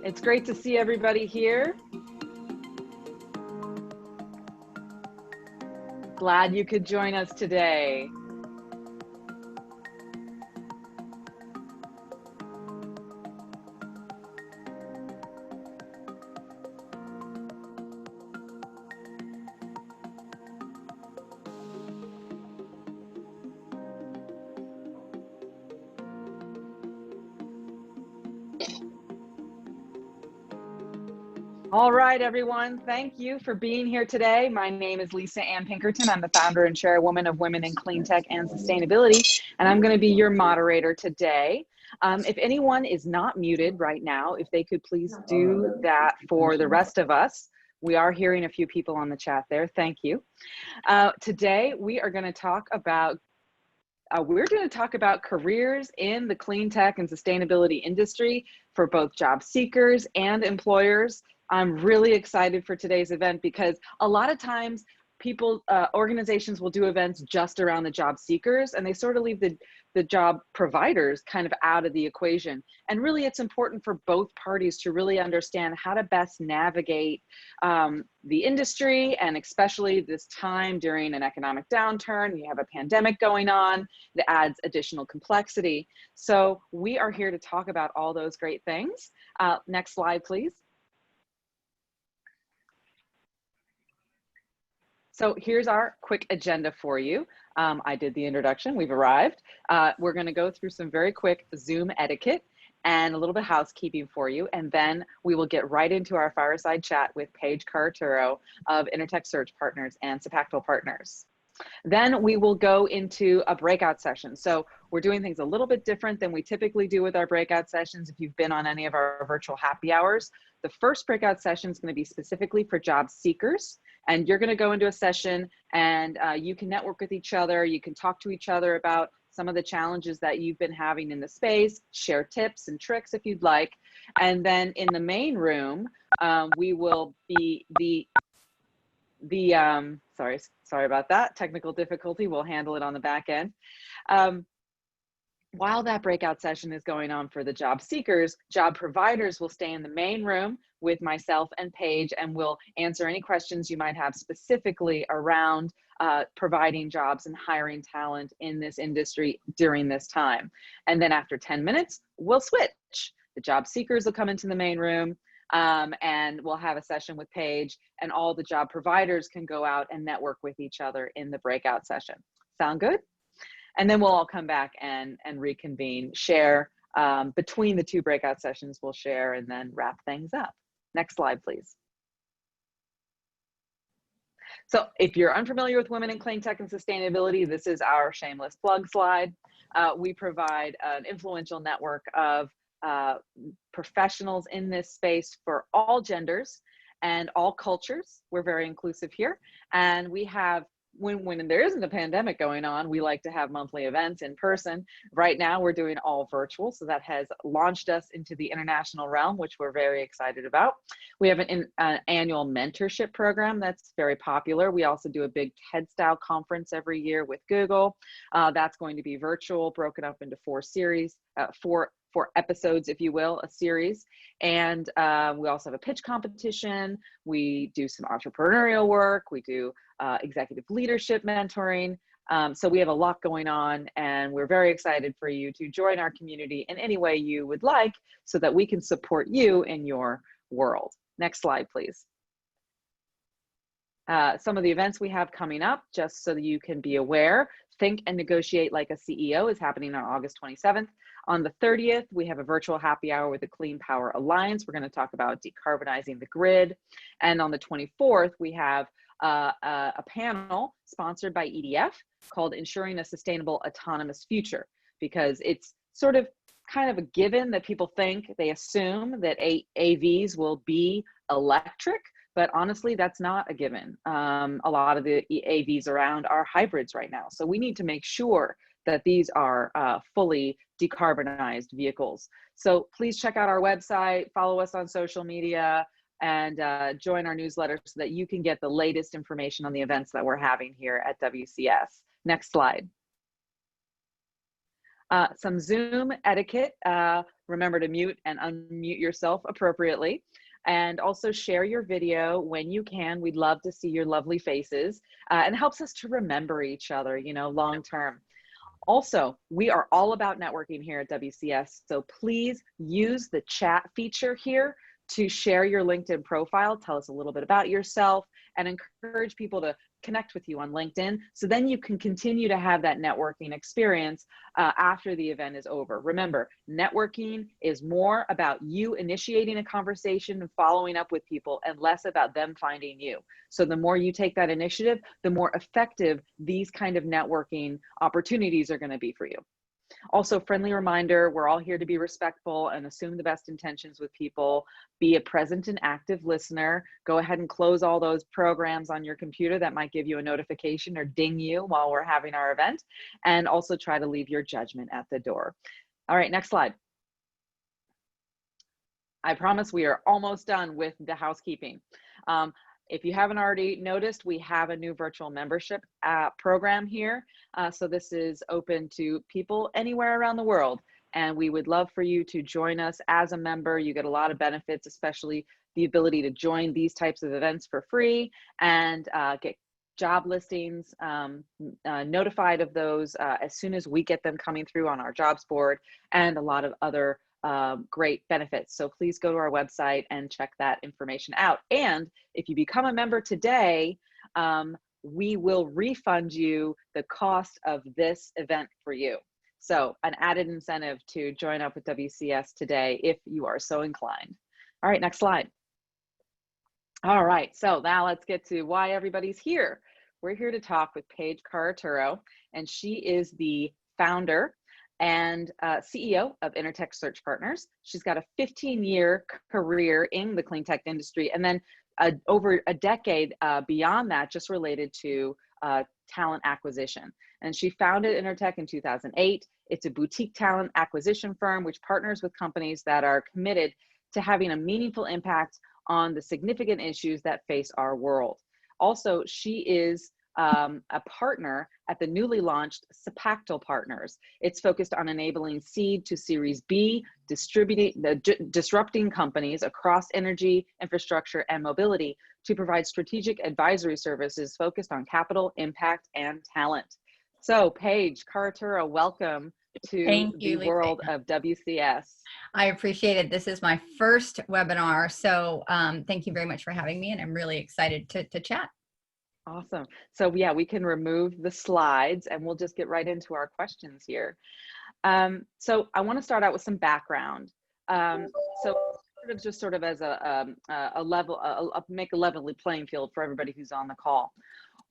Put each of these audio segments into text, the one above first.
It's great to see everybody here. Glad you could join us today. All right, everyone. Thank you for being here today. My name is Lisa Ann Pinkerton. I'm the founder and chairwoman of Women in Cleantech and Sustainability, and I'm going to be your moderator today. If anyone is not muted right now, if they could please do that for the rest of us. We are hearing a few people on the chat there. Thank you. Today, we are going to talk about careers in the clean tech and sustainability industry for both job seekers and employers. I'm really excited for today's event because a lot of times organizations will do events just around the job seekers, and they sort of leave the job providers kind of out of the equation. And really, it's important for both parties to really understand how to best navigate the industry, and especially this time during an economic downturn. You have a pandemic going on that adds additional complexity. So we are here to talk about all those great things. Next slide, please. So here's our quick agenda for you. I did the introduction, we've arrived. We're gonna go through some very quick Zoom etiquette and a little bit of housekeeping for you. And then we will get right into our fireside chat with Paige Carratturo of Enertech Search Partners and Cipactil Partners. Then we will go into a breakout session. So we're doing things a little bit different than we typically do with our breakout sessions. If you've been on any of our virtual happy hours, the first breakout session is going to be specifically for job seekers. And you're going to go into a session and you can network with each other. You can talk to each other about some of the challenges that you've been having in the space, share tips and tricks if you'd like. And then in the main room, we will be sorry about that, technical difficulty. We'll handle it on the back end. While that breakout session is going on for the job seekers, job providers will stay in the main room with myself and Paige, and we'll answer any questions you might have specifically around providing jobs and hiring talent in this industry during this time. And then after 10 minutes, we'll switch. The job seekers will come into the main room, and we'll have a session with Paige, and all the job providers can go out and network with each other in the breakout session. Sound good? And then we'll all come back and reconvene, share between the two breakout sessions, we'll share and then wrap things up. Next slide, please. So if you're unfamiliar with Women in Clean Tech and Sustainability, this is our shameless plug slide. We provide an influential network of professionals in this space for all genders and all cultures. We're very inclusive here. And we have, when there isn't a pandemic going on, we like to have monthly events in person. Right now we're doing all virtual, so that has launched us into the international realm, which we're very excited about. We have an annual mentorship program that's very popular. We also do a big TED style conference every year with Google. That's going to be virtual, broken up into four episodes, if you will, a series. And we also have a pitch competition. We do some entrepreneurial work. We do executive leadership mentoring. So we have a lot going on, and we're very excited for you to join our community in any way you would like so that we can support you in your world. Next slide, please. Some of the events we have coming up, just so that you can be aware. Think and Negotiate Like a CEO is happening on August 27th. On the 30th, we have a virtual happy hour with the Clean Power Alliance. We're going to talk about decarbonizing the grid. And on the 24th, we have a panel sponsored by EDF called Ensuring a Sustainable Autonomous Future, because it's sort of kind of a given that people think, they assume that AVs will be electric, but honestly, that's not a given. A lot of the AVs around are hybrids right now. So we need to make sure that these are fully decarbonized vehicles. So please check out our website, follow us on social media, and join our newsletter so that you can get the latest information on the events that we're having here at WCS. Next slide. Some Zoom etiquette. Remember to mute and unmute yourself appropriately. And also share your video when you can. We'd love to see your lovely faces, and it helps us to remember each other, you know, long term. Also, we are all about networking here at WCS. So please use the chat feature here to share your LinkedIn profile, tell us a little bit about yourself, and encourage people to connect with you on LinkedIn. So then you can continue to have that networking experience after the event is over. Remember, networking is more about you initiating a conversation and following up with people and less about them finding you. So the more you take that initiative, the more effective these kind of networking opportunities are going to be for you. Also, friendly reminder, we're all here to be respectful and assume the best intentions with people. Be a present and active listener. Go ahead and close all those programs on your computer that might give you a notification or ding you while we're having our event. And also try to leave your judgment at the door. All right, next slide. I promise we are almost done with the housekeeping. If you haven't already noticed, we have a new virtual membership program here. So this is open to people anywhere around the world. And we would love for you to join us as a member. You get a lot of benefits, especially the ability to join these types of events for free and get job listings, notified of those as soon as we get them coming through on our jobs board, and a lot of other great benefits. So please go to our website and check that information out. And if you become a member today, we will refund you the cost of this event for you. So an added incentive to join up with WCS today if you are so inclined. All right, next slide. All right, so now let's get to why everybody's here. We're here to talk with Paige Carratturo, and she is the founder and CEO of Enertech Search Partners. She's got a 15-year career in the clean tech industry, and then over a decade beyond that, just related to talent acquisition. And she founded Enertech in 2008. It's a boutique talent acquisition firm which partners with companies that are committed to having a meaningful impact on the significant issues that face our world. Also, she is a partner at the newly launched Cipactil Partners. It's focused on enabling seed to Series B, disrupting companies across energy, infrastructure, and mobility to provide strategic advisory services focused on capital, impact, and talent. So, Paige Carratturo, welcome to the world of WCS. I appreciate it. This is my first webinar, so thank you very much for having me, and I'm really excited to chat. Awesome. So yeah, we can remove the slides and we'll just get right into our questions here. So I want to start out with some background. So sort of as a level, make a level playing field for everybody who's on the call.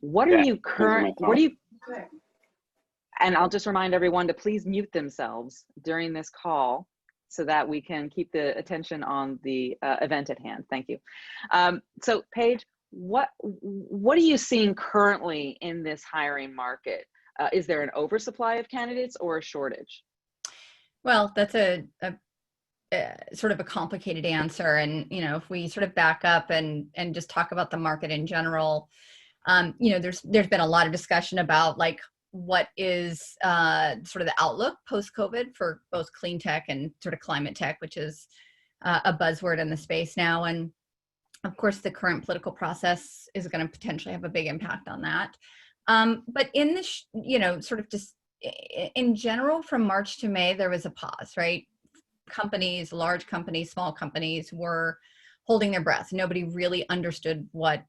What are you and I'll just remind everyone to please mute themselves during this call so that we can keep the attention on the event at hand. Thank you. So Paige, what are you seeing currently in this hiring market? Is there an oversupply of candidates or a shortage? Well, that's a sort of a complicated answer. And, you know, if we sort of back up and just talk about the market in general, you know, there's been a lot of discussion about like what is sort of the outlook post-COVID for both clean tech and sort of climate tech, which is a buzzword in the space now. And of course, the current political process is going to potentially have a big impact on that. But in this, you know, sort of just in general, from March to May, there was a pause, right? Companies, large companies, small companies were holding their breath. Nobody really understood what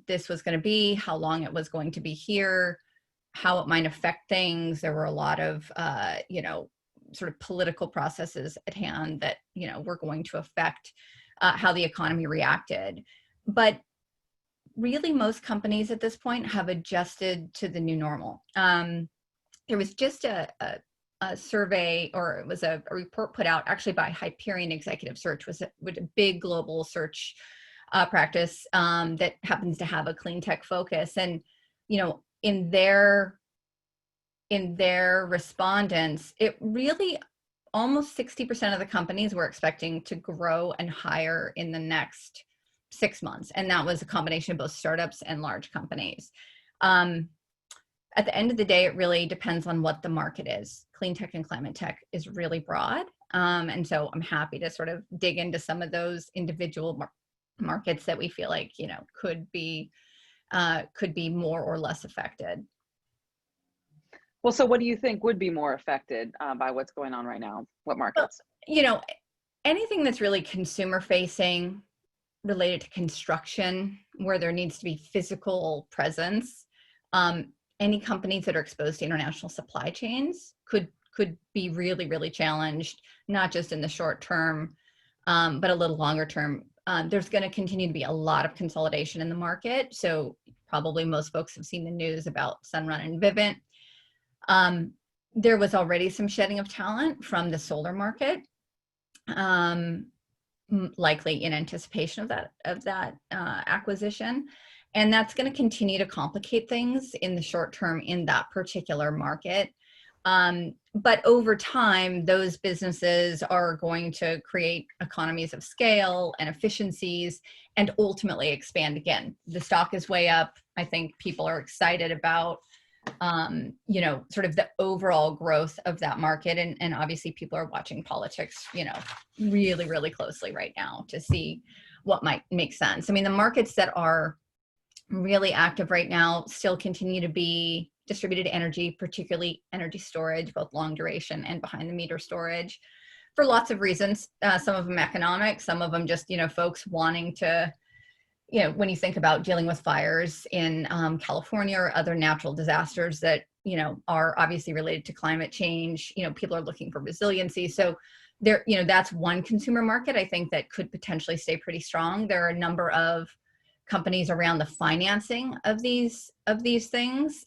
this was going to be, how long it was going to be here, how it might affect things. There were a lot of, you know, sort of political processes at hand that, you know, were going to affect how the economy reacted. But really, most companies at this point have adjusted to the new normal. There was just a survey, or it was a report put out actually by Hyperion Executive Search, with a big global search practice that happens to have a clean tech focus. And, you know, in their respondents, it really almost 60% of the companies were expecting to grow and hire in the next 6 months. And that was a combination of both startups and large companies. At the end of the day, it really depends on what the market is. Clean tech and climate tech is really broad. And so I'm happy to sort of dig into some of those individual markets that we feel like, could be more or less affected. Well, so what do you think would be more affected by what's going on right now? What markets? Well, anything that's really consumer facing, related to construction, where there needs to be physical presence. Any companies that are exposed to international supply chains could be really, really challenged, not just in the short term, but a little longer term. There's going to continue to be a lot of consolidation in the market. So probably most folks have seen the news about Sunrun and Vivint. There was already some shedding of talent from the solar market, likely in anticipation of that acquisition. And that's going to continue to complicate things in the short term in that particular market. But over time, those businesses are going to create economies of scale and efficiencies and ultimately expand again. The stock is way up. I think people are excited about sort of the overall growth of that market. And obviously people are watching politics, really, really closely right now to see what might make sense. I mean, the markets that are really active right now still continue to be distributed energy, particularly energy storage, both long duration and behind the meter storage, for lots of reasons. Some of them economic, some of them just, folks wanting to, when you think about dealing with fires in California or other natural disasters that, are obviously related to climate change, people are looking for resiliency. So there, that's one consumer market I think that could potentially stay pretty strong. There are a number of companies around the financing of these things,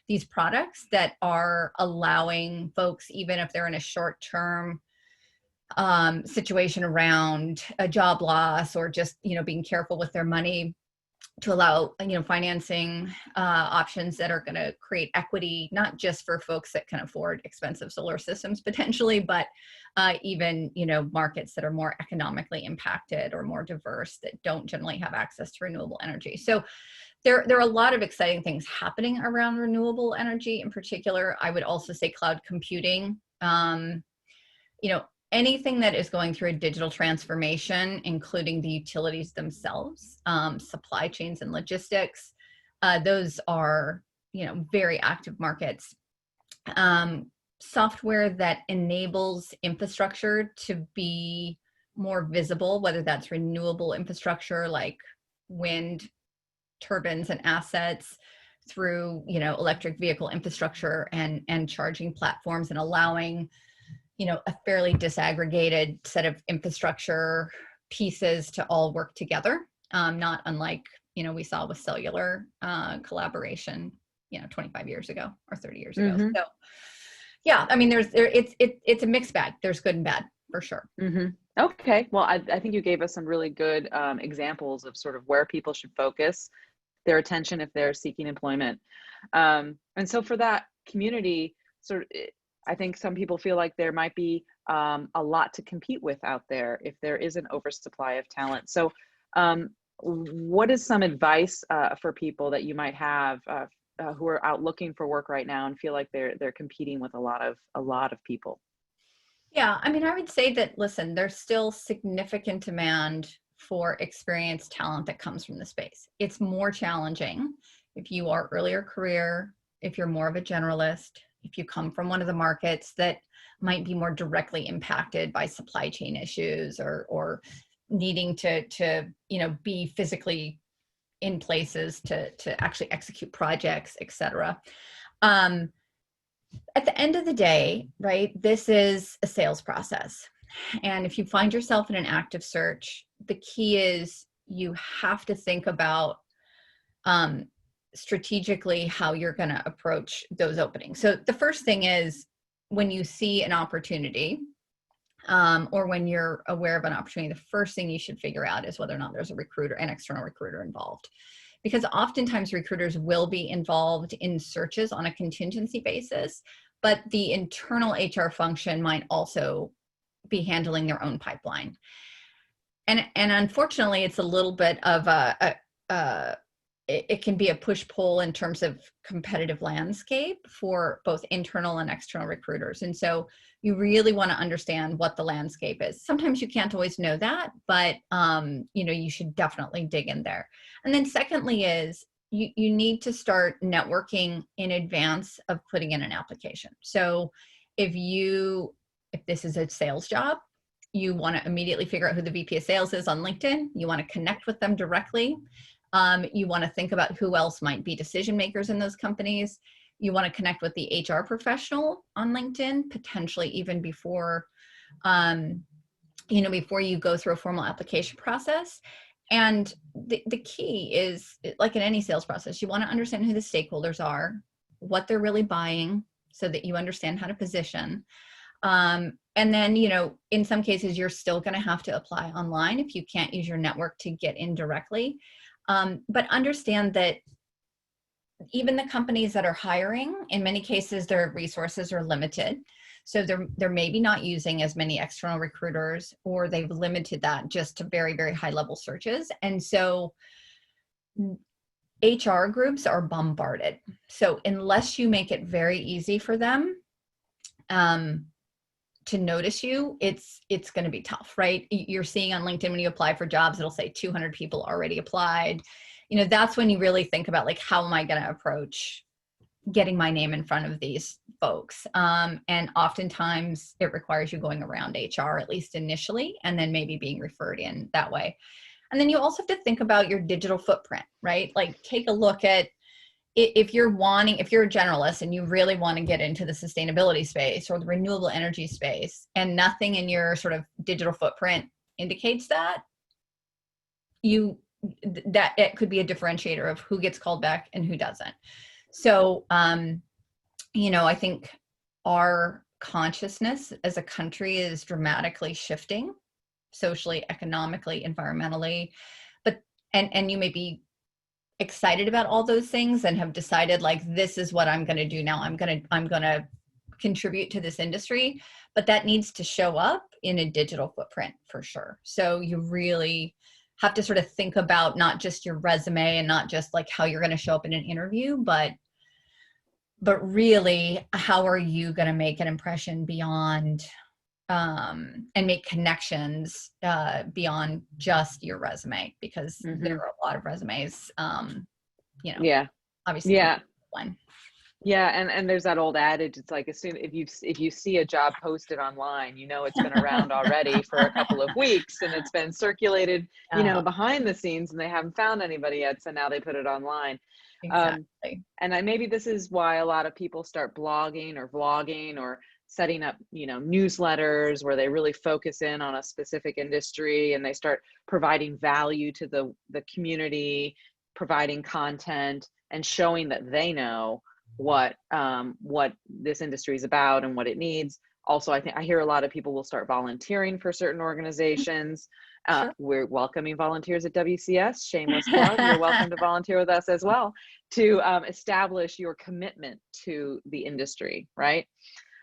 these products that are allowing folks, even if they're in a short-term situation around a job loss or just, being careful with their money, to allow, financing options that are going to create equity, not just for folks that can afford expensive solar systems potentially, but even, markets that are more economically impacted or more diverse that don't generally have access to renewable energy. So there are a lot of exciting things happening around renewable energy in particular. I would also say cloud computing, anything that is going through a digital transformation, including the utilities themselves, supply chains and logistics, those are, very active markets. Software that enables infrastructure to be more visible, whether that's renewable infrastructure like wind turbines and assets, through, electric vehicle infrastructure and charging platforms, and allowing a fairly disaggregated set of infrastructure pieces to all work together, not unlike, we saw with cellular collaboration, 25 years ago or 30 years ago. Mm-hmm. So yeah, I mean, it's a mixed bag. There's good and bad for sure. Mm-hmm. Okay. Well, I think you gave us some really good examples of sort of where people should focus their attention if they're seeking employment. And so for that community, I think some people feel like there might be a lot to compete with out there if there is an oversupply of talent. So what is some advice for people that you might have who are out looking for work right now and feel like they're competing with a lot of people? Yeah, I mean, I would say that, listen, there's still significant demand for experienced talent that comes from the space. It's more challenging if you are earlier career, if you're more of a generalist, if you come from one of the markets that might be more directly impacted by supply chain issues or needing to be physically in places to actually execute projects, et cetera. At the end of the day, right, this is a sales process. And if you find yourself in an active search, the key is you have to think about strategically how you're going to approach those openings. So the first thing is, when you see an opportunity or when you're aware of an opportunity, the first thing you should figure out is whether or not there's an external recruiter involved. Because oftentimes recruiters will be involved in searches on a contingency basis, but the internal HR function might also be handling their own pipeline. And unfortunately, it's a little bit of it can be a push-pull in terms of competitive landscape for both internal and external recruiters. And so you really want to understand what the landscape is. Sometimes you can't always know that, but you should definitely dig in there. And then secondly is you need to start networking in advance of putting in an application. So if this is a sales job, you want to immediately figure out who the VP of sales is on LinkedIn. You want to connect with them directly. You want to think about who else might be decision makers in those companies. You want to connect with the HR professional on LinkedIn, potentially even before you go through a formal application process. And the key is, like in any sales process, you want to understand who the stakeholders are, what they're really buying, so that you understand how to position. And then, in some cases, you're still going to have to apply online if you can't use your network to get in directly. But understand that even the companies that are hiring, in many cases, their resources are limited. So they're maybe not using as many external recruiters, or they've limited that just to very, very high level searches. And so HR groups are bombarded. So unless you make it very easy for them to notice you, it's going to be tough, right? You're seeing on LinkedIn, when you apply for jobs, it'll say 200 people already applied. That's when you really think about, like, how am I going to approach getting my name in front of these folks? And oftentimes it requires you going around HR, at least initially, and then maybe being referred in that way. And then you also have to think about your digital footprint, right? Like, take a look at, if you're a generalist and you really want to get into the sustainability space or the renewable energy space, and nothing in your sort of digital footprint indicates that, that it could be a differentiator of who gets called back and who doesn't. So, I think our consciousness as a country is dramatically shifting, socially, economically, environmentally, and you may be excited about all those things and have decided, like, this is what I'm going to do now. I'm going to contribute to this industry, but that needs to show up in a digital footprint for sure. So you really have to sort of think about not just your resume and not just like how you're going to show up in an interview, but really, how are you going to make an impression beyond and make connections beyond just your resume, because there are a lot of resumes, Yeah. obviously. Yeah. One. Yeah. And there's that old adage. It's like, as soon if you see a job posted online, it's been around already for a couple of weeks, and it's been circulated, behind the scenes, and they haven't found anybody yet. So now they put it online. Exactly. And maybe this is why a lot of people start blogging or vlogging or setting up, newsletters where they really focus in on a specific industry, and they start providing value to the community, providing content and showing that they know what this industry is about and what it needs. Also, I hear a lot of people will start volunteering for certain organizations. Sure. We're welcoming volunteers at WCS. Shameless plug. You're welcome to volunteer with us as well, to establish your commitment to the industry, right?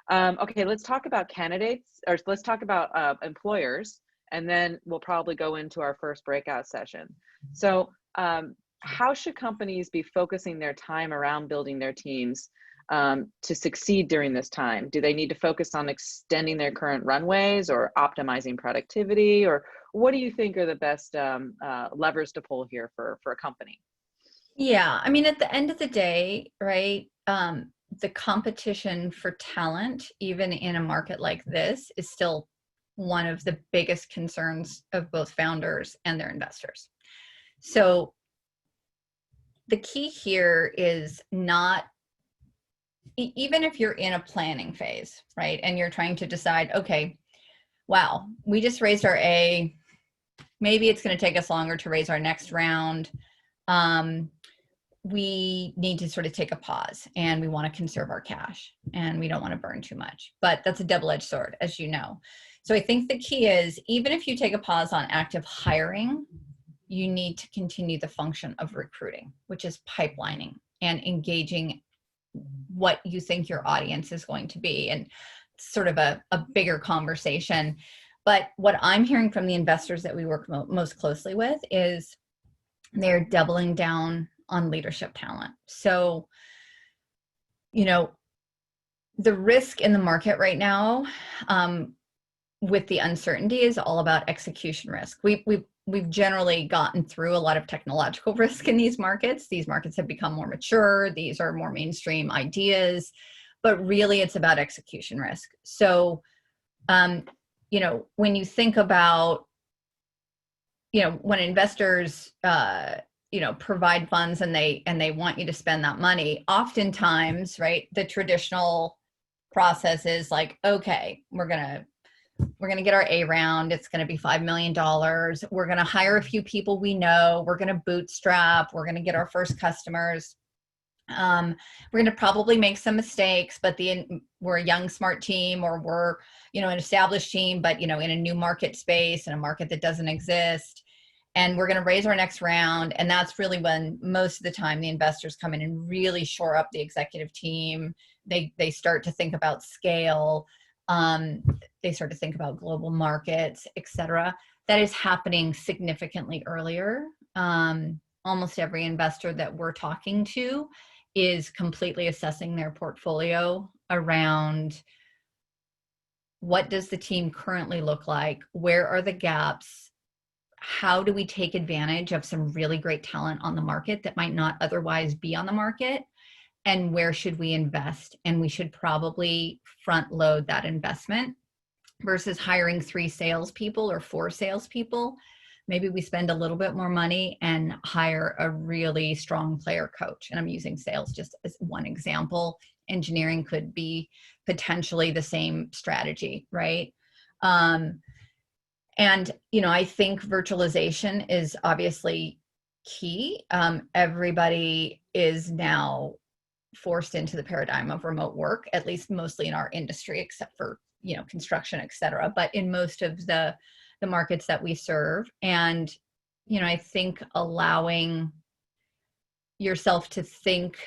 Okay, let's talk about candidates, or let's talk about employers, and then we'll probably go into our first breakout session. So how should companies be focusing their time around building their teams to succeed during this time? Do they need to focus on extending their current runways or optimizing productivity? Or what do you think are the best levers to pull here for a company? Yeah, I mean, at the end of the day, right, the competition for talent, even in a market like this, is still one of the biggest concerns of both founders and their investors. So the key here is not, even if you're in a planning phase, right, and you're trying to decide, okay, wow, we just raised our A, maybe it's going to take us longer to raise our next round. We need to sort of take a pause, and we want to conserve our cash, and we don't want to burn too much. But that's a double-edged sword, as you know. So I think the key is, even if you take a pause on active hiring, you need to continue the function of recruiting, which is pipelining and engaging what you think your audience is going to be, and sort of a bigger conversation. But what I'm hearing from the investors that we work most closely with is they're doubling down on leadership talent. So, the risk in the market right now, with the uncertainty, is all about execution risk. We've generally gotten through a lot of technological risk in these markets. These markets have become more mature. These are more mainstream ideas, but really it's about execution risk. So, when you think about, when investors, provide funds and they want you to spend that money, oftentimes, right, the traditional process is like, okay, we're going to get our A round. It's going to be $5 million. We're going to hire a few people we know. We're going to bootstrap. We're going to get our first customers. We're going to probably make some mistakes, but we're a young, smart team, or we're, an established team, but, in a new market space, in a market that doesn't exist. And we're going to raise our next round. And that's really when most of the time the investors come in and really shore up the executive team. They start to think about scale. They start to think about global markets, et cetera. That is happening significantly earlier. Almost every investor that we're talking to is completely assessing their portfolio around, what does the team currently look like? Where are the gaps? How do we take advantage of some really great talent on the market that might not otherwise be on the market? And where should we invest? And we should probably front load that investment versus hiring 3 salespeople or 4 salespeople. Maybe we spend a little bit more money and hire a really strong player coach. And I'm using sales just as one example. Engineering could be potentially the same strategy, right? And, I think virtualization is obviously key. Everybody is now forced into the paradigm of remote work, at least mostly in our industry, except for, construction, et cetera. But in most of the markets that we serve. And, I think allowing yourself to think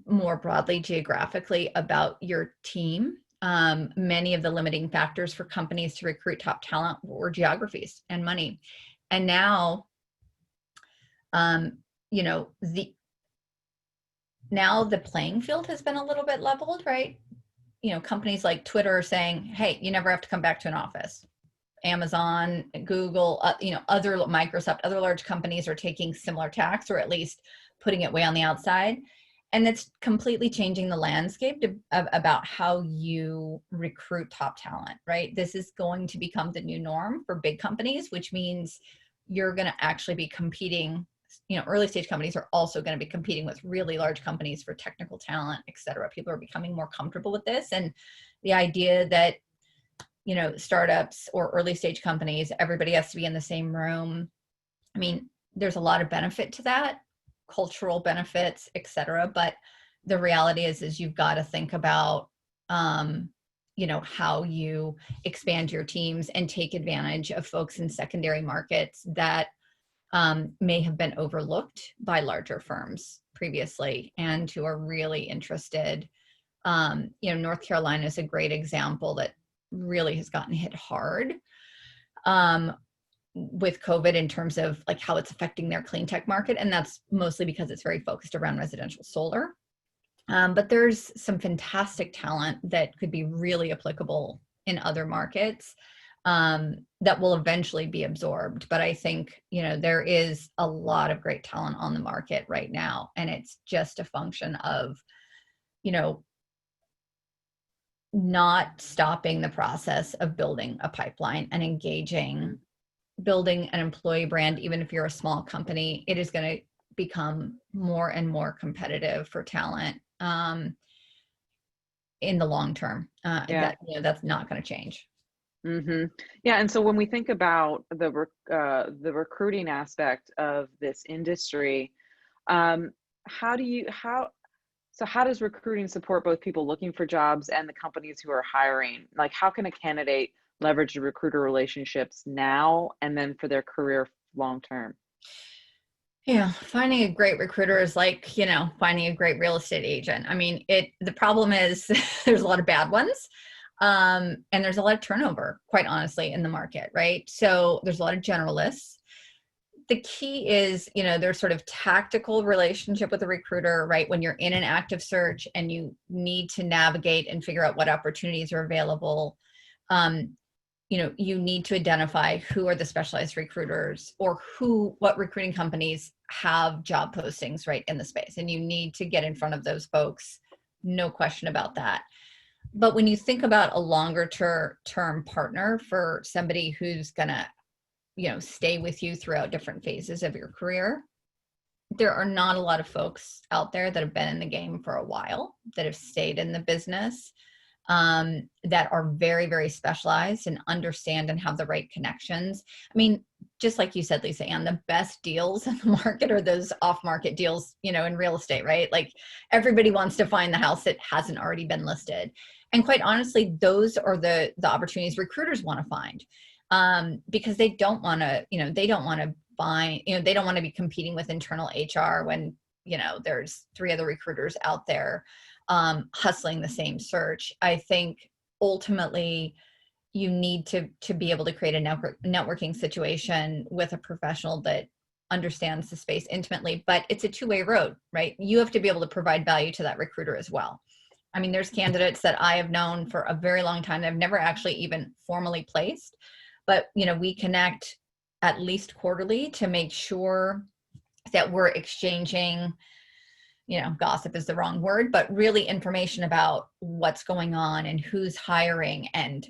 more broadly geographically about your team. Many of the limiting factors for companies to recruit top talent were geographies and money. And now, now the playing field has been a little bit leveled, right? Companies like Twitter are saying, hey, you never have to come back to an office. Amazon, Google, other Microsoft, other large companies are taking similar tacks, or at least putting it way on the outside. And it's completely changing the landscape about how you recruit top talent, right? This is going to become the new norm for big companies, which means you're going to actually be competing. Early stage companies are also going to be competing with really large companies for technical talent, et cetera. People are becoming more comfortable with this. And the idea that, startups or early stage companies, everybody has to be in the same room. I mean, there's a lot of benefit to that, cultural benefits, et cetera. But the reality is you've got to think about, how you expand your teams and take advantage of folks in secondary markets that may have been overlooked by larger firms previously and who are really interested. North Carolina is a great example that really has gotten hit hard with COVID in terms of like how it's affecting their clean tech market. And that's mostly because it's very focused around residential solar. But there's some fantastic talent that could be really applicable in other markets that will eventually be absorbed. But I think, there is a lot of great talent on the market right now. And it's just a function of, not stopping the process of building a pipeline and building an employee brand. Even if you're a small company, it is going to become more and more competitive for talent in the long term. That's not going to change. Mm-hmm. Yeah, and so when we think about the recruiting aspect of this industry, how does recruiting support both people looking for jobs and the companies who are hiring? Like, how can a candidate leverage the recruiter relationships now and then for their career long term? Yeah, finding a great recruiter is like, finding a great real estate agent. I mean, the problem is there's a lot of bad ones. And there's a lot of turnover, quite honestly, in the market, right? So there's a lot of generalists. the key is, there's sort of tactical relationship with a recruiter, right? When you're in an active search and you need to navigate and figure out what opportunities are available, you need to identify who are the specialized recruiters or what recruiting companies have job postings right in the space. And you need to get in front of those folks. No question about that. But when you think about a longer term partner for somebody who's going to, stay with you throughout different phases of your career, there are not a lot of folks out there that have been in the game for a while, that have stayed in the business, that are very, very specialized and understand and have the right connections. I mean, just like you said, Lisa Ann, the best deals in the market are those off-market deals, in real estate, right? Like everybody wants to find the house that hasn't already been listed. And quite honestly, those are the opportunities recruiters want to find, because they don't want to, they don't want to they don't want to be competing with internal HR when, there's 3 other recruiters out there hustling the same search. I think ultimately you need to be able to create a networking situation with a professional that understands the space intimately, but it's a two-way road, right? You have to be able to provide value to that recruiter as well. I mean, there's candidates that I have known for a very long time that I've never actually even formally placed, but we connect at least quarterly to make sure that we're exchanging, gossip is the wrong word, but really information about what's going on and who's hiring. And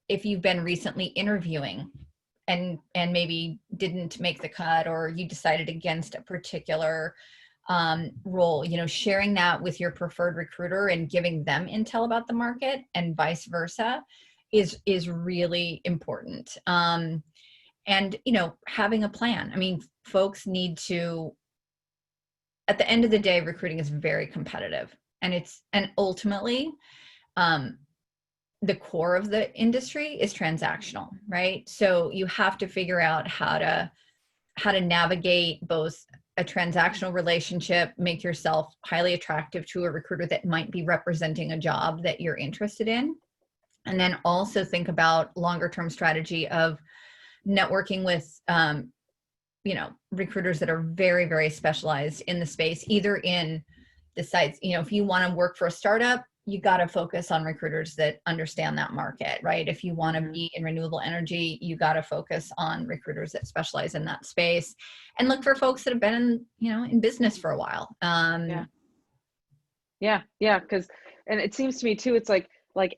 if you've been recently interviewing and maybe didn't make the cut, or you decided against a particular role, sharing that with your preferred recruiter and giving them intel about the market and vice versa is really important. And, having a plan. I mean, folks need to, at the end of the day, recruiting is very competitive, and ultimately, the core of the industry is transactional, right? So you have to figure out how to navigate both a transactional relationship, make yourself highly attractive to a recruiter that might be representing a job that you're interested in. And then also think about longer term strategy of networking with, recruiters that are very, very specialized in the space, either in the sites, if you want to work for a startup, you got to focus on recruiters that understand that market, right? If you want to be in renewable energy, you got to focus on recruiters that specialize in that space, and look for folks that have been in business for a while. Yeah. Because, and it seems to me too, it's like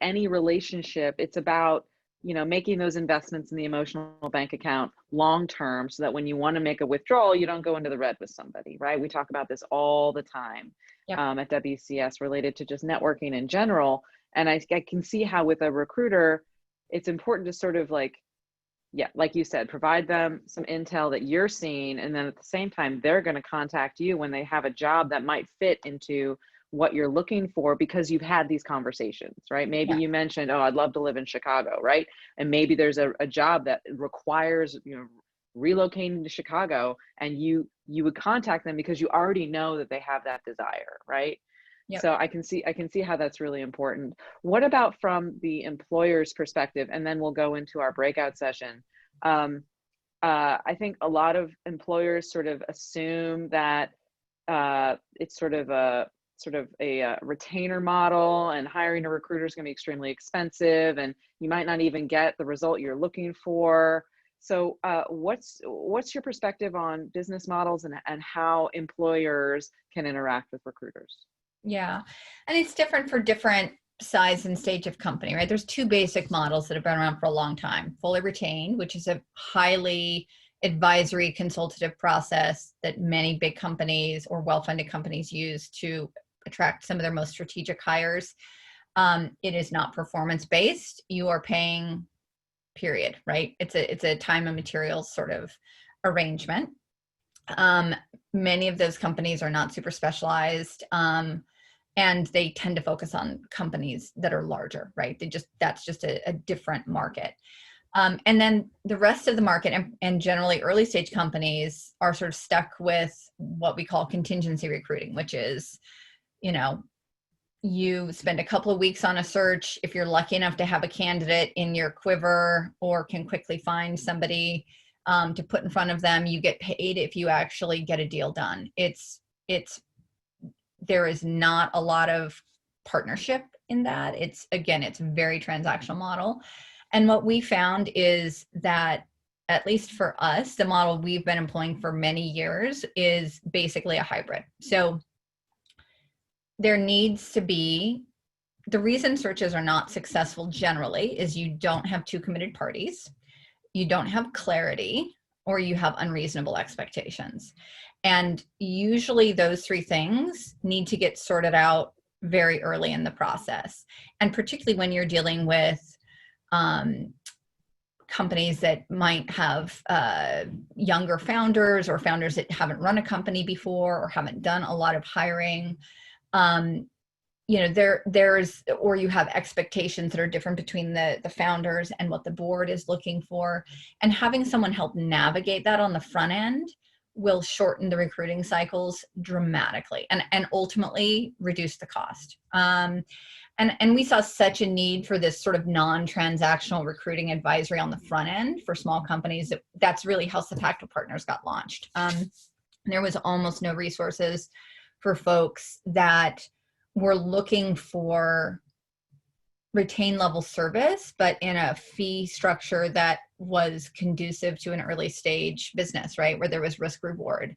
any relationship, it's about, making those investments in the emotional bank account long-term, so that when you want to make a withdrawal, you don't go into the red with somebody, right? We talk about this all the time. Yep. At WCS, related to just networking in general. And I can see how with a recruiter, it's important to sort of like you said, provide them some intel that you're seeing. And then at the same time, they're going to contact you when they have a job that might fit into what you're looking for, because you've had these conversations, right? Maybe you mentioned, oh, I'd love to live in Chicago, right? And maybe there's a job that requires, relocating to Chicago, and you would contact them because you already know that they have that desire, right? Yep. So I can see how that's really important. What about from the employer's perspective? And then we'll go into our breakout session. I think a lot of employers sort of assume that it's sort of a retainer model, and hiring a recruiter is going to be extremely expensive, and you might not even get the result you're looking for. So what's your perspective on business models and how employers can interact with recruiters? Yeah. And it's different for different size and stage of company, right? There's 2 basic models that have been around for a long time. Fully retained, which is a highly advisory consultative process that many big companies or well-funded companies use to attract some of their most strategic hires. It is not performance-based. You are paying, period, right? It's a time and materials sort of arrangement. Many of those companies are not super specialized, and they tend to focus on companies that are larger, right? That's just a different market. And then the rest of the market, and generally early stage companies, are sort of stuck with what we call contingency recruiting, which is, you spend a couple of weeks on a search. If you're lucky enough to have a candidate in your quiver or can quickly find somebody, to put in front of them. You get paid if you actually get a deal done. There is not a lot of partnership in that. It's very transactional model. And what we found is that, at least for us, the model we've been employing for many years is basically a hybrid. So there needs to be, the reason searches are not successful generally is you don't have two committed parties, you don't have clarity, or you have unreasonable expectations. And usually those three things need to get sorted out very early in the process. And particularly when you're dealing with companies that might have younger founders, or founders that haven't run a company before or haven't done a lot of hiring. Or you have expectations that are different between the founders and what the board is looking for. And having someone help navigate that on the front end will shorten the recruiting cycles dramatically and ultimately reduce the cost. And we saw such a need for this sort of non-transactional recruiting advisory on the front end for small companies. That's really how Cipactil Partners got launched. There was almost no resources for folks that were looking for retain level service, but in a fee structure that was conducive to an early stage business, right? Where there was risk reward.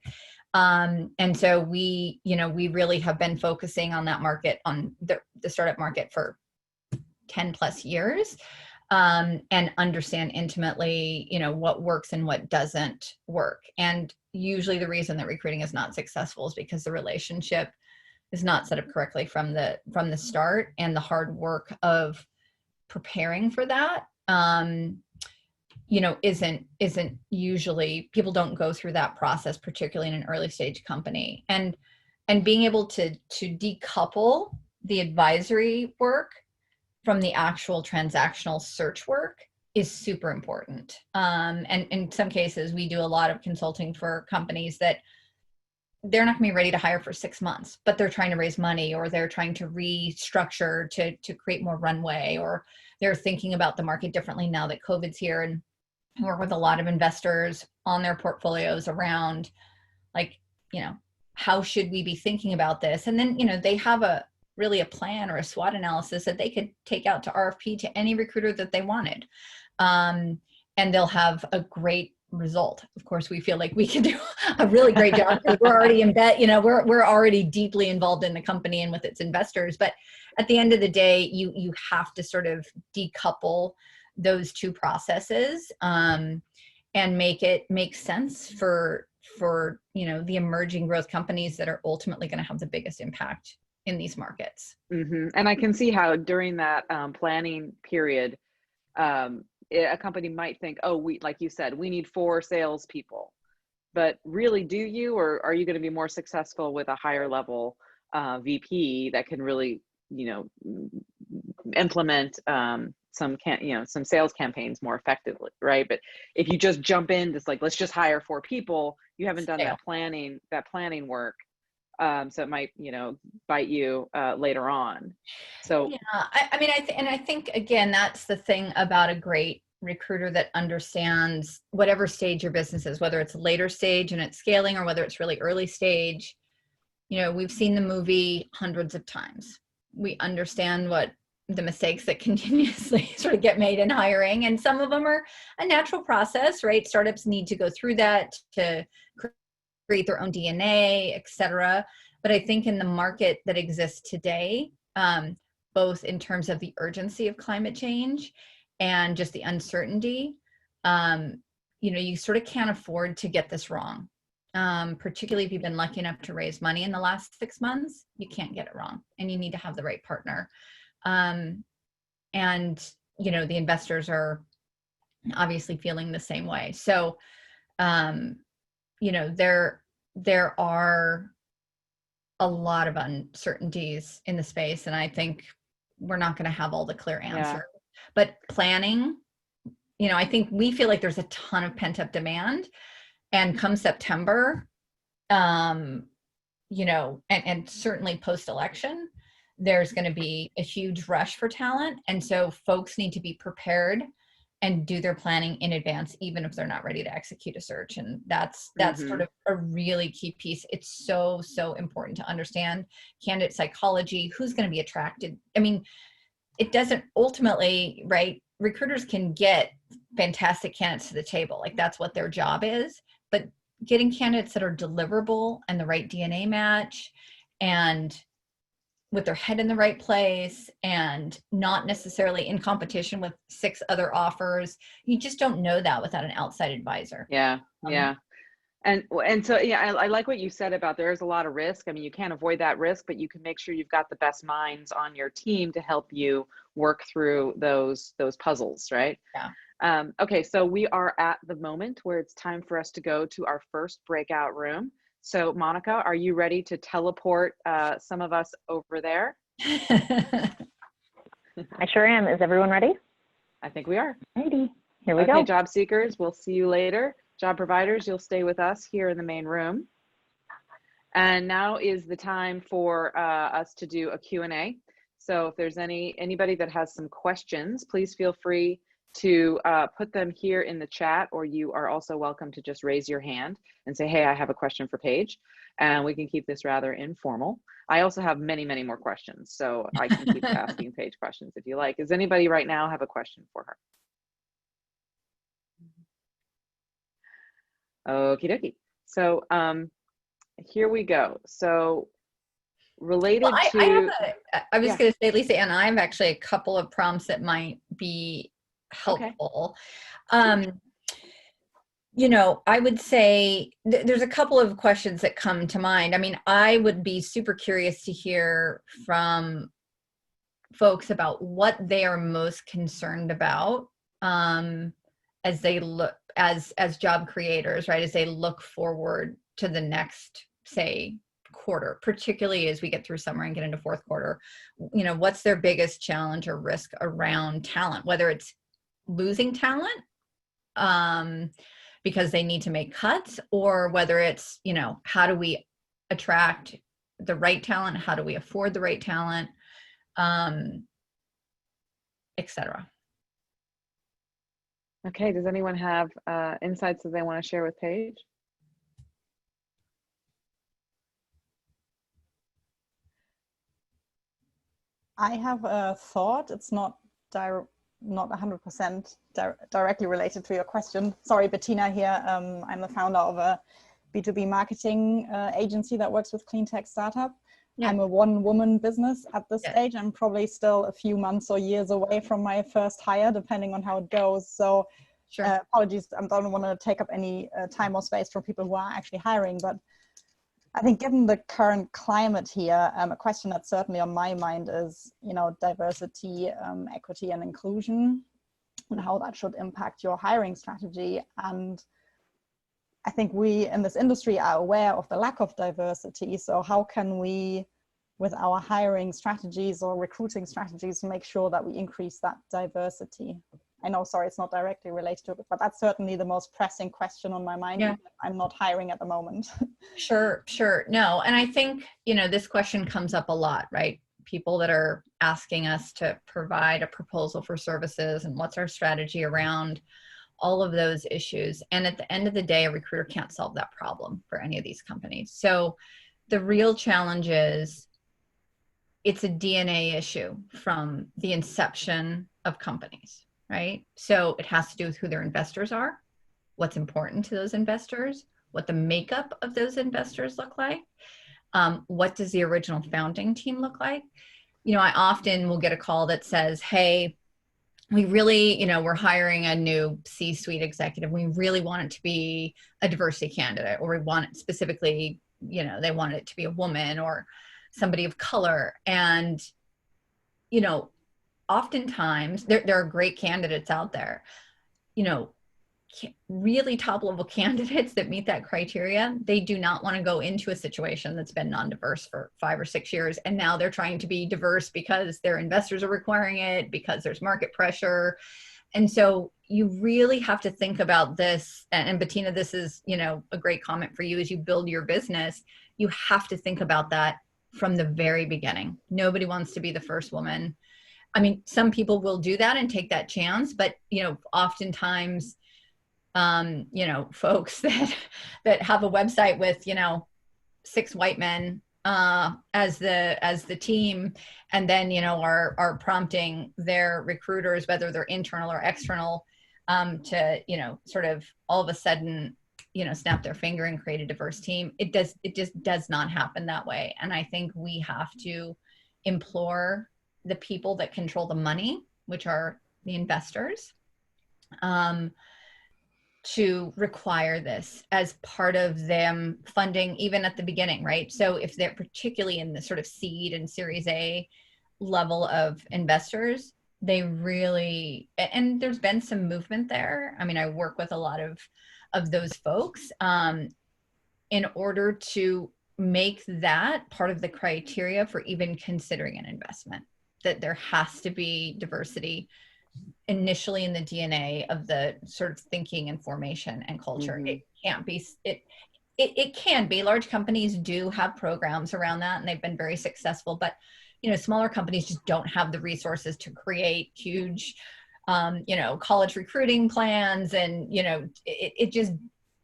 And so we really have been focusing on that market, on the startup market for 10 plus years, and understand intimately, what works and what doesn't work. And usually the reason that recruiting is not successful is because the relationship is not set up correctly from the start, and the hard work of preparing for that, isn't usually, people don't go through that process, particularly in an early stage company. And being able to decouple the advisory work from the actual transactional search work is super important. And in some cases, we do a lot of consulting for companies that they're not going to be ready to hire for 6 months, but they're trying to raise money, or they're trying to restructure to create more runway, or they're thinking about the market differently now that COVID's here, and work with a lot of investors on their portfolios around, like, how should we be thinking about this? And then, they have a plan or a SWOT analysis that they could take out to RFP to any recruiter that they wanted. And they'll have a great result. Of course, we feel like we can do a really great job because we're already in bed, we're already deeply involved in the company and with its investors. But at the end of the day, you have to sort of decouple those two processes, and make it make sense for the emerging growth companies that are ultimately going to have the biggest impact in these markets. Mm-hmm. And I can see how during that planning period, a company might think, like you said, we need 4 salespeople. But really, do you, or are you going to be more successful with a higher level VP that can really, implement some sales campaigns more effectively, right? But if you just jump in, just like, let's just hire 4 people, you haven't done that planning work. So it might, bite you later on. So yeah, I think again, that's the thing about a great recruiter that understands whatever stage your business is, whether it's later stage and it's scaling, or whether it's really early stage. We've seen the movie hundreds of times. We understand what the mistakes that continuously sort of get made in hiring, and some of them are a natural process, right? Startups need to go through that to create their own DNA, et cetera. But I think in the market that exists today, both in terms of the urgency of climate change and just the uncertainty, you sort of can't afford to get this wrong. Particularly if you've been lucky enough to raise money in the last 6 months, you can't get it wrong, and you need to have the right partner. And the investors are obviously feeling the same way. So, there are a lot of uncertainties in the space, and I think we're not going to have all the clear answers. Yeah. But planning, I think we feel like there's a ton of pent-up demand, and come September, and certainly post-election, there's going to be a huge rush for talent. And so folks need to be prepared and do their planning in advance, even if they're not ready to execute a search. And that's Mm-hmm. sort of a really key piece. It's so, so important to understand candidate psychology, who's going to be attracted. I mean, it doesn't ultimately, right? Recruiters can get fantastic candidates to the table. Like that's what their job is, but getting candidates that are deliverable and the right DNA match and with their head in the right place and not necessarily in competition with 6 other offers. You just don't know that without an outside advisor. Yeah. Yeah. And so, yeah, I like what you said about there's a lot of risk. I mean, you can't avoid that risk, but you can make sure you've got the best minds on your team to help you work through those puzzles, right? Yeah. Okay, so we are at the moment where it's time for us to go to our first breakout room. So Monica, are you ready to teleport some of us over there? I sure am. Is everyone ready? I think we are. Righty. Here we Okay, go. job seekers, we'll see you later. Job providers, you'll stay with us here in the main room. And now is the time for us to do a Q&A. So if there's anybody that has some questions, please feel free to put them here in the chat, or you are also welcome to just raise your hand and say, hey, I have a question for Paige, and we can keep this rather informal. I also have many, many more questions, so I can keep asking Paige questions if you like. Does anybody right now have a question for her? Okie dokie. So here we go. So related to, I was going to say, Lisa, and I have actually a couple of prompts that might be helpful. Okay. You know, I would say there's a couple of questions that come to mind. I mean, I would be super curious to hear from folks about what they are most concerned about as they look as job creators, right? As they look forward to the next, say, quarter, particularly as we get through summer and get into fourth quarter. You know, what's their biggest challenge or risk around talent, whether it's losing talent because they need to make cuts, or whether it's, you know, how do we attract the right talent? How do we afford the right talent? Etc. Okay, does anyone have insights that they want to share with Paige? I have a thought. It's not 100% directly related to your question. Sorry, Bettina here. I'm the founder of a B2B marketing agency that works with Cleantech startup. Yeah. I'm a one-woman business at this stage. I'm probably still a few months or years away from my first hire, depending on how it goes. So apologies, I don't want to take up any time or space from people who are actually hiring, but I think given the current climate here, a question that's certainly on my mind is, you know, diversity, equity and inclusion, and how that should impact your hiring strategy. And I think we in this industry are aware of the lack of diversity. So how can we, with our hiring strategies or recruiting strategies, make sure that we increase that diversity? I know, sorry, it's not directly related to it, but that's certainly the most pressing question on my mind. Yeah. I'm not hiring at the moment. Sure. No, and I think, you know, this question comes up a lot, right? People that are asking us to provide a proposal for services and what's our strategy around all of those issues. And at the end of the day, a recruiter can't solve that problem for any of these companies. So the real challenge is it's a DNA issue from the inception of companies. Right? So it has to do with who their investors are, what's important to those investors, what the makeup of those investors look like, what does the original founding team look like? You know, I often will get a call that says, hey, we really, you know, we're hiring a new C-suite executive. We really want it to be a diversity candidate, or we want it specifically, you know, they want it to be a woman or somebody of color. And, you know, oftentimes there are great candidates out there, you know, really top level candidates that meet that criteria. They do not want to go into a situation that's been non-diverse for 5 or 6 years. And now they're trying to be diverse because their investors are requiring it, because there's market pressure. And so you really have to think about this. And Bettina, this is, you know, a great comment for you as you build your business. You have to think about that from the very beginning. Nobody wants to be the first woman. I mean, some people will do that and take that chance, but, you know, oftentimes, you know, folks that have a website with, you know, 6 white men as the team, and then, you know, are prompting their recruiters, whether they're internal or external, to, you know, sort of all of a sudden, you know, snap their finger and create a diverse team. It just does not happen that way. And I think we have to implore the people that control the money, which are the investors, to require this as part of them funding, even at the beginning, right? So if they're particularly in the sort of seed and Series A level of investors, they really, and there's been some movement there. I mean, I work with a lot of those folks in order to make that part of the criteria for even considering an investment, that there has to be diversity initially in the DNA of the sort of thinking and formation and culture. Mm-hmm. It can't be, it can be. Large companies do have programs around that, and they've been very successful, but, you know, smaller companies just don't have the resources to create huge, you know, college recruiting plans. And, you know, it just,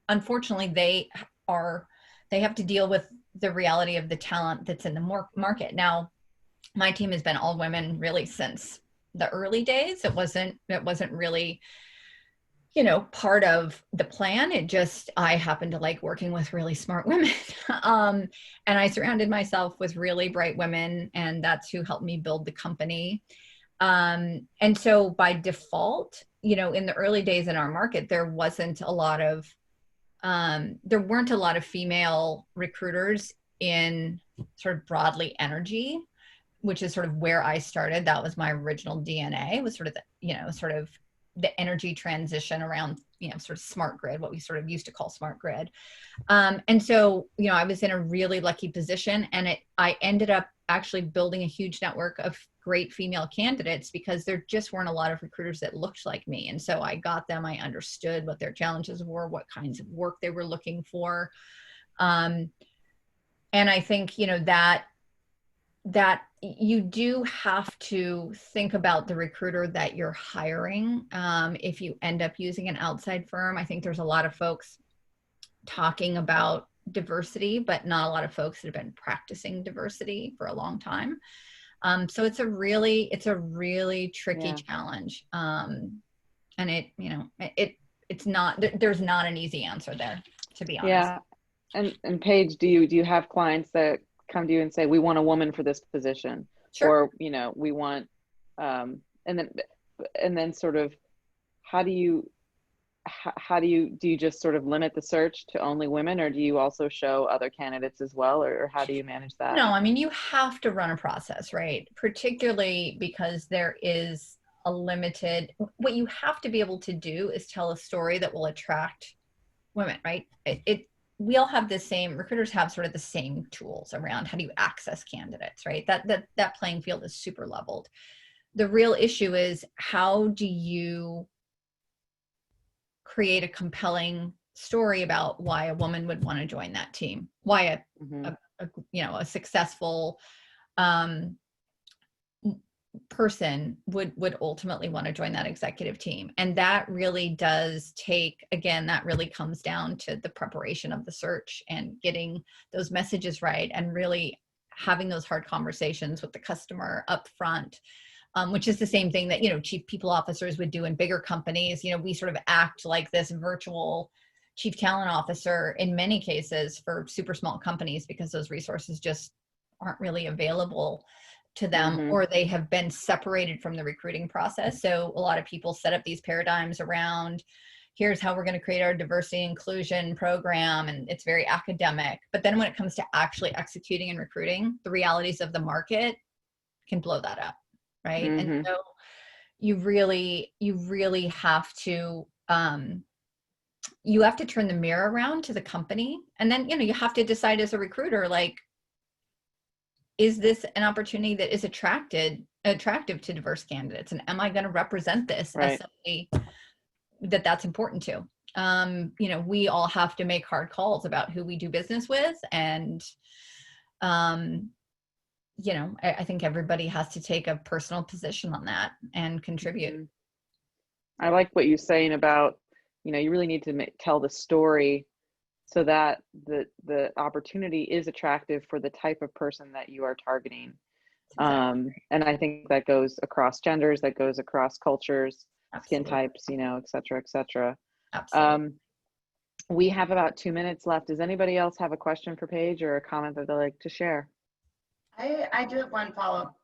unfortunately, they have to deal with the reality of the talent that's in the market. Now, my team has been all women really since the early days. It wasn't really, you know, part of the plan. It just, I happen to like working with really smart women. And I surrounded myself with really bright women, and that's who helped me build the company. And so by default, you know, in the early days in our market, there weren't a lot of female recruiters in sort of broadly energy, which is sort of where I started. That was my original DNA, was sort of the, you know, sort of the energy transition around, you know, sort of smart grid, what we sort of used to call smart grid. And so, you know, I was in a really lucky position, and I ended up actually building a huge network of great female candidates, because there just weren't a lot of recruiters that looked like me. And so I got them, I understood what their challenges were, what kinds of work they were looking for. And I think, you know, that you do have to think about the recruiter that you're hiring. If you end up using an outside firm, I think there's a lot of folks talking about diversity, but not a lot of folks that have been practicing diversity for a long time. So it's a really tricky challenge. And it, you know, it's not, there's not an easy answer there, to be honest. Yeah. And Paige, do you have clients that come to you and say, we want a woman for this position? Sure. Or, you know, we want, and then sort of, do you just sort of limit the search to only women, or do you also show other candidates as well? Or how do you manage that? No, I mean, you have to run a process, right? Particularly because there is a limited, what you have to be able to do is tell a story that will attract women, right? We all have the same, recruiters have sort of the same tools around how do you access candidates, right? That playing field is super leveled. The real issue is, how do you create a compelling story about why a woman would want to join that team, why a successful person would ultimately want to join that executive team. And that really does take, again, that really comes down to the preparation of the search and getting those messages right, and really having those hard conversations with the customer up front, which is the same thing that, you know, chief people officers would do in bigger companies. You know, we sort of act like this virtual chief talent officer in many cases for super small companies, because those resources just aren't really available to them, or they have been separated from the recruiting process. So a lot of people set up these paradigms around, here's how we're going to create our diversity inclusion program, and it's very academic. But then when it comes to actually executing and recruiting, the realities of the market can blow that up, right? And so you really have to you have to turn the mirror around to the company, and then, you know, you have to decide as a recruiter, like, is this an opportunity that is attractive to diverse candidates? And am I going to represent this as somebody that's important to? You know, we all have to make hard calls about who we do business with. And, you know, I think everybody has to take a personal position on that and contribute. Mhm. I like what you're saying about, you know, you really need to tell the story so that the opportunity is attractive for the type of person that you are targeting. Exactly. And I think that goes across genders, that goes across cultures, skin Absolutely. types, you know, et cetera, et cetera. Absolutely. We have about 2 minutes left. Does anybody else have a question for Paige or a comment that they'd like to share? I do have one follow-up,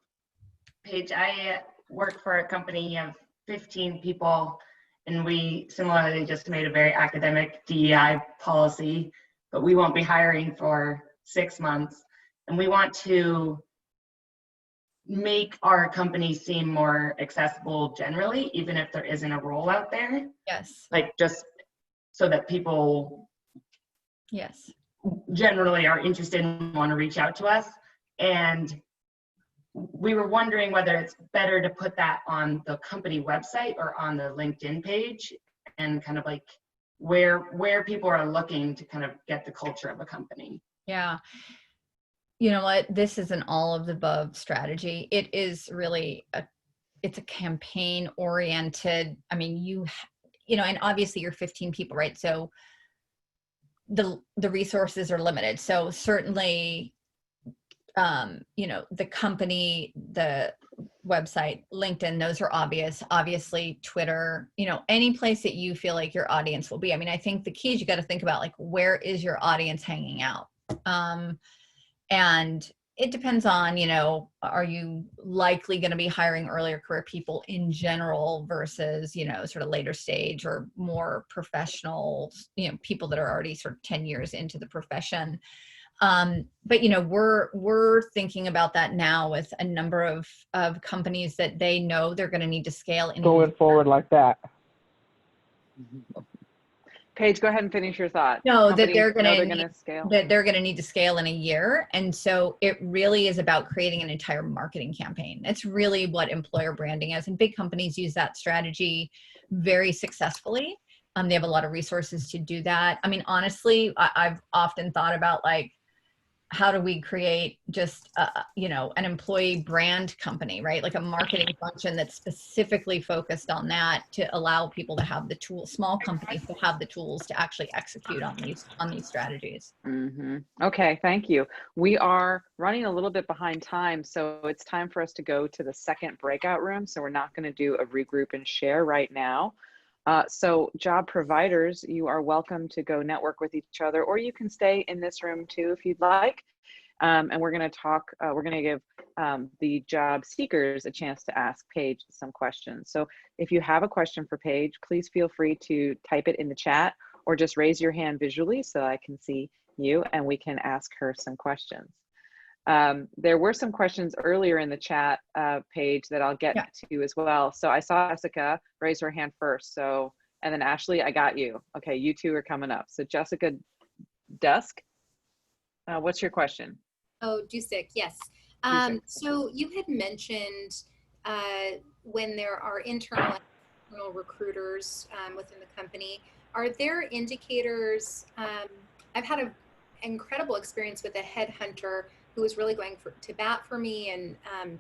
Paige. I work for a company of 15 people, and we similarly just made a very academic DEI policy, but we won't be hiring for 6 months. And we want to make our company seem more accessible generally, even if there isn't a role out there. Yes. Like just so that people Yes. generally are interested and want to reach out to us. And we were wondering whether it's better to put that on the company website or on the LinkedIn page, and kind of like where people are looking to kind of get the culture of a company. Yeah. You know what? This is an all of the above strategy. It is really it's a campaign oriented. I mean, you know, and obviously you're 15 people, right? So the resources are limited. So certainly, you know, the company, the website, LinkedIn, those are obvious. Obviously, Twitter, you know, any place that you feel like your audience will be. I mean, I think the key is you got to think about like, where is your audience hanging out? And it depends on, you know, are you likely going to be hiring earlier career people in general versus, you know, sort of later stage or more professional, you know, people that are already sort of 10 years into the profession. But, you know, we're thinking about that now with a number of companies that they know they're going to need to scale in going forward like that. Paige, go ahead and finish your thought. No, that Companies they're know going to scale. that they're going to need to scale in a year. And so it really is about creating an entire marketing campaign. That's really what employer branding is. And big companies use that strategy very successfully. They have a lot of resources to do that. I mean, honestly, I've often thought about like, how do we create just, you know, an employee brand company, right? Like a marketing function that's specifically focused on that to allow people to have the tools, small companies to have the tools to actually execute on these strategies. Mm-hmm. Okay, thank you. We are running a little bit behind time, so it's time for us to go to the second breakout room. So we're not going to do a regroup and share right now. So job providers, you are welcome to go network with each other, or you can stay in this room too if you'd like. And we're going to talk, we're going to give the job seekers a chance to ask Paige some questions. So if you have a question for Paige, please feel free to type it in the chat or just raise your hand visually so I can see you and we can ask her some questions. There were some questions earlier in the chat page that I'll get to as well. So I saw Jessica raise her hand first. So, and then Ashley, I got you. Okay, you two are coming up. So Jessica Dusk, what's your question? Oh, Dusick, yes. So you had mentioned when there are internal and external recruiters within the company, are there indicators? I've had an incredible experience with a headhunter who was really going to bat for me, and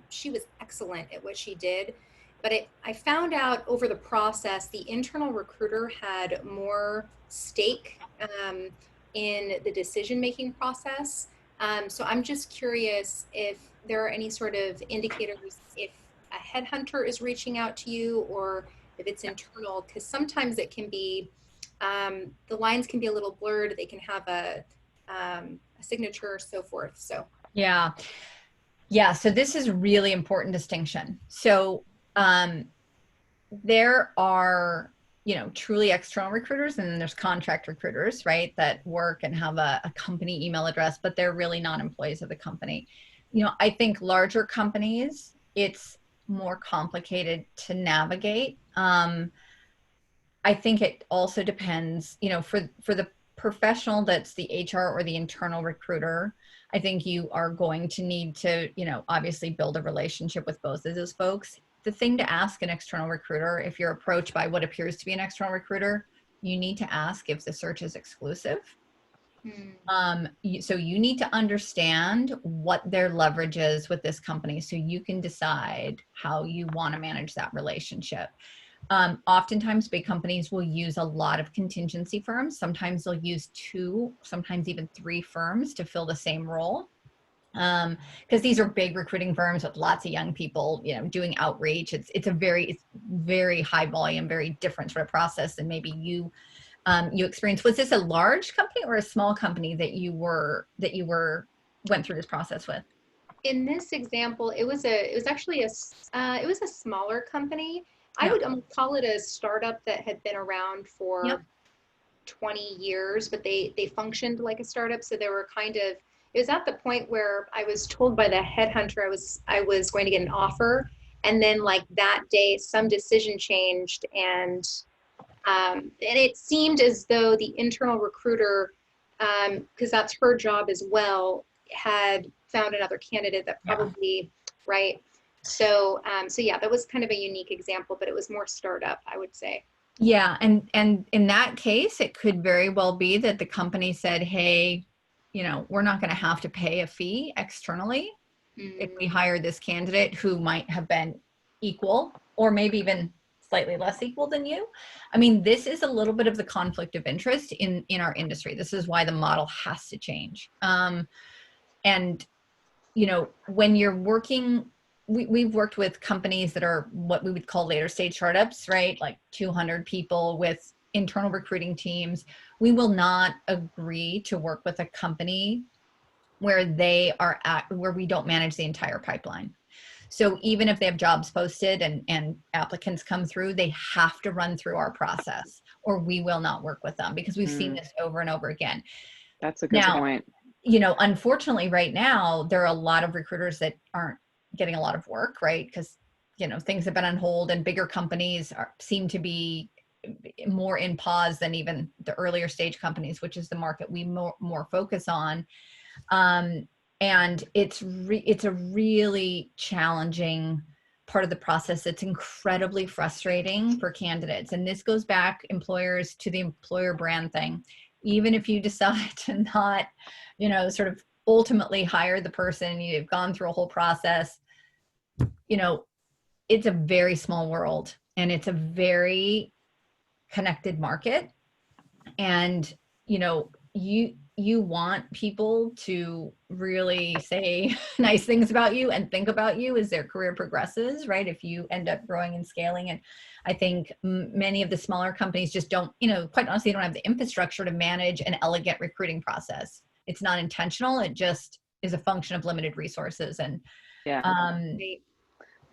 she was excellent at what she did. But I found out over the process, the internal recruiter had more stake in the decision-making process. So I'm just curious if there are any sort of indicators if a headhunter is reaching out to you or if it's internal, because sometimes it can be, the lines can be a little blurred. They can have a signature, so forth. So yeah. So this is a really important distinction. So there are, you know, truly external recruiters, and then there's contract recruiters, right, that work and have a company email address, but they're really not employees of the company. You know, I think larger companies, it's more complicated to navigate. I think it also depends, you know, for the professional that's the HR or the internal recruiter, I think you are going to need to, you know, obviously build a relationship with both of those folks. The thing to ask an external recruiter, if you're approached by what appears to be an external recruiter, you need to ask if the search is exclusive. So you need to understand what their leverage is with this company so you can decide how you want to manage that relationship. Oftentimes big companies will use a lot of contingency firms. Sometimes they'll use 2, sometimes even 3 firms to fill the same role. Because these are big recruiting firms with lots of young people, doing outreach. It's very high volume, very different sort of process than maybe you experienced. Was this a large company or a small company that you went through this process with? In this example, it was actually a smaller company. Yeah. I would almost call it a startup that had been around for Yep. 20 years, but they functioned like a startup. So they were it was at the point where I was told by the headhunter I was going to get an offer. And then like that day, some decision changed, and it seemed as though the internal recruiter, because that's her job as well, had found another candidate that probably, right? So yeah, that was kind of a unique example, but it was more startup, I would say. Yeah, and in that case, it could very well be that the company said, hey, we're not going to have to pay a fee externally if we hire this candidate who might have been equal or maybe even slightly less equal than you. I mean, this is a little bit of the conflict of interest in our industry. This is why the model has to change. And, when you're working, we've worked with companies that are what we would call later stage startups, right? Like 200 people with internal recruiting teams. We will not agree to work with a company where where we don't manage the entire pipeline. So even if they have jobs posted and applicants come through, they have to run through our process or we will not work with them, because we've seen this over and over again. That's a good point. Unfortunately right now, there are a lot of recruiters that aren't getting a lot of work, right? Because, things have been on hold, and bigger companies seem to be more in pause than even the earlier stage companies, which is the market we more focus on. And it's a really challenging part of the process. It's incredibly frustrating for candidates. And this goes back, employers, to the employer brand thing. Even if you decide to not, sort of ultimately hire the person, you've gone through a whole process, it's a very small world and it's a very connected market. And, you want people to really say nice things about you and think about you as their career progresses, right? If you end up growing and scaling. And I think many of the smaller companies just don't, quite honestly, don't have the infrastructure to manage an elegant recruiting process. It's not intentional. It just is a function of limited resources. And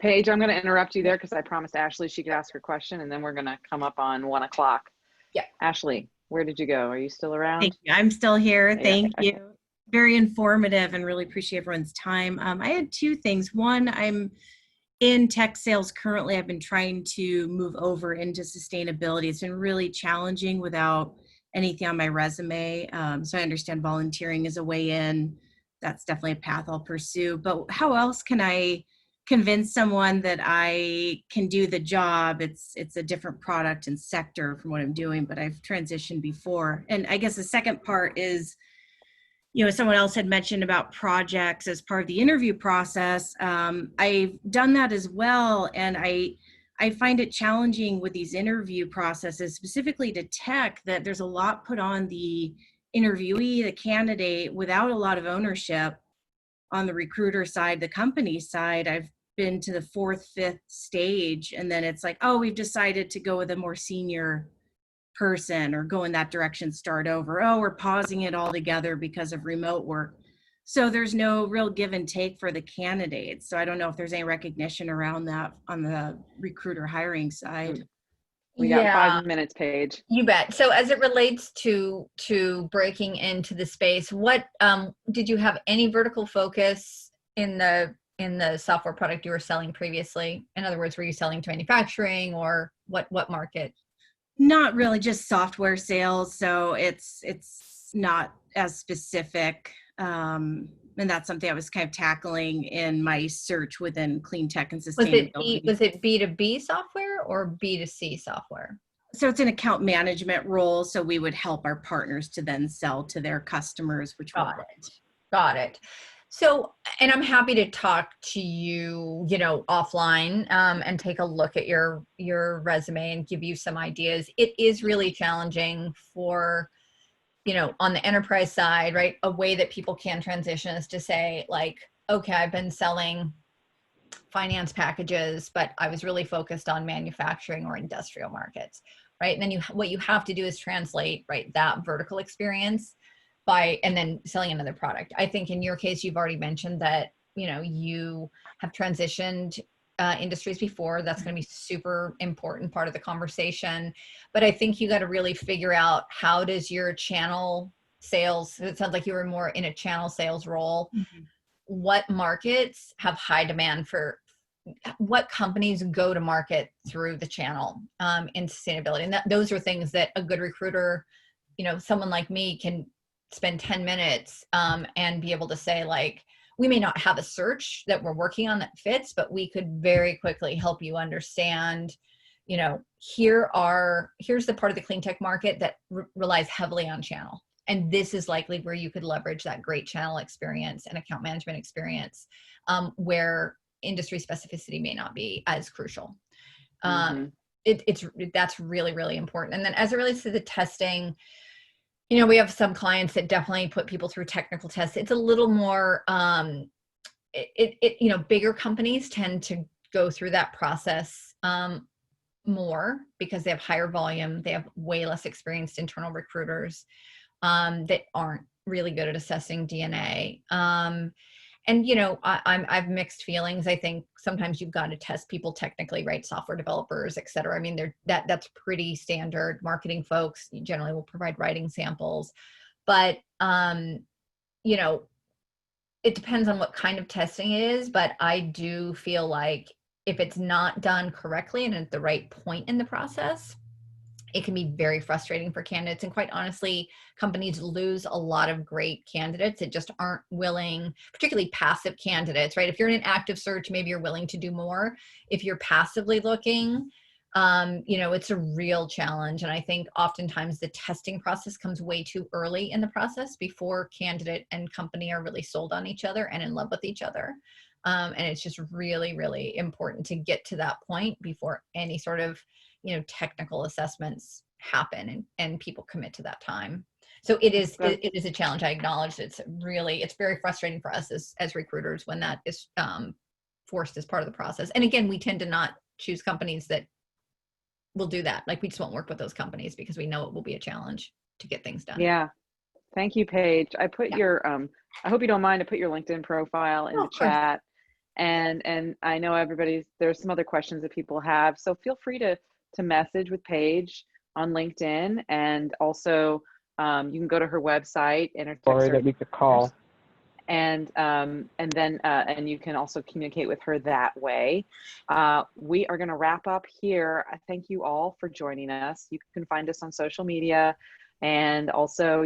Paige, I'm going to interrupt you there because I promised Ashley she could ask her question, and then we're going to come up on 1 o'clock. Yeah. Ashley, where did you go? Are you still around? Thank you. I'm still here. Thank you. Very informative and really appreciate everyone's time. I had 2 things. One, I'm in tech sales currently. I've been trying to move over into sustainability. It's been really challenging without anything on my resume. So I understand volunteering is a way in. That's definitely a path I'll pursue. But how else can I convince someone that I can do the job? It's a different product and sector from what I'm doing, but I've transitioned before. And I guess the second part is, someone else had mentioned about projects as part of the interview process. I've done that as well. And I find it challenging with these interview processes, specifically to tech, that there's a lot put on the interviewee, the candidate, without a lot of ownership on the recruiter side, the company side. I've been to the 4th, 5th stage, and then it's like, oh, we've decided to go with a more senior person or go in that direction, start over. Oh, we're pausing it all together because of remote work. So there's no real give and take for the candidates. So I don't know if there's any recognition around that on the recruiter hiring side. We got 5 minutes, Paige. You bet. So as it relates to breaking into the space, what did you have any vertical focus in the software product you were selling previously? In other words, were you selling to manufacturing or what market? Not really, just software sales. So it's not as specific. And that's something I was kind of tackling in my search within clean tech and sustainability. Was it B2B software or B2C software? So it's an account management role. So we would help our partners to then sell to their customers, which we're Got it. So, and I'm happy to talk to you, offline, and take a look at your resume and give you some ideas. It is really challenging for, on the enterprise side, right? A way that people can transition is to say, like, okay, I've been selling finance packages, but I was really focused on manufacturing or industrial markets, right? And then what you have to do is translate, right, that vertical experience and then selling another product. I think in your case, you've already mentioned that, you have transitioned industries before. That's going to be super important part of the conversation. But I think you got to really figure out, how does your channel sales, it sounds like you were more in a channel sales role. Mm-hmm. What markets have high demand for, what companies go to market through the channel in sustainability? And those are things that a good recruiter, someone like me, can spend 10 minutes and be able to say, like, we may not have a search that we're working on that fits, but we could very quickly help you understand, here's the part of the clean tech market that relies heavily on channel. And this is likely where you could leverage that great channel experience and account management experience, where industry specificity may not be as crucial. That's really, really important. And then as it relates to the testing, we have some clients that definitely put people through technical tests. It's a little more, bigger companies tend to go through that process more because they have higher volume. They have way less experienced internal recruiters that aren't really good at assessing DNA. And, I've mixed feelings. I think sometimes you've got to test people technically, right? Software developers, et cetera. I mean, that's pretty standard. Marketing folks generally will provide writing samples, but, it depends on what kind of testing it is. But I do feel like if it's not done correctly and at the right point in the process, it can be very frustrating for candidates. And quite honestly, companies lose a lot of great candidates that just aren't willing, particularly passive candidates, right? If you're in an active search, maybe you're willing to do more. If you're passively looking, it's a real challenge. And I think oftentimes the testing process comes way too early in the process, before candidate and company are really sold on each other and in love with each other. And it's just really, really important to get to that point before any sort of technical assessments happen and people commit to that time. So it is a challenge. I acknowledge it's very frustrating for us as recruiters when that is forced as part of the process. And again, we tend to not choose companies that will do that. Like, we just won't work with those companies because we know it will be a challenge to get things done. Yeah. Thank you, Paige. I put your, I hope you don't mind, I put your LinkedIn profile in the chat. And I know there's some other questions that people have. So feel free to message with Paige on LinkedIn, and also you can go to her website, Enertech. Sorry that we could call. And then you can also communicate with her that way. We are going to wrap up here. I thank you all for joining us. You can find us on social media, and also,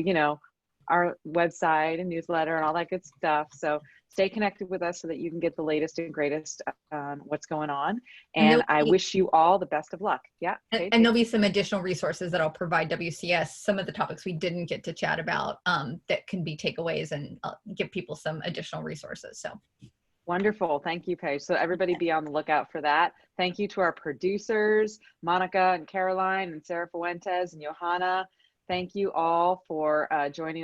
our website and newsletter and all that good stuff. So stay connected with us so that you can get the latest and greatest on what's going on. And I wish you all the best of luck. Yeah. And there'll be some additional resources that I'll provide WCS, some of the topics we didn't get to chat about that can be takeaways, and give people some additional resources. So wonderful. Thank you, Paige. So everybody be on the lookout for that. Thank you to our producers, Monica and Caroline and Sarah Fuentes and Johanna. Thank you all for joining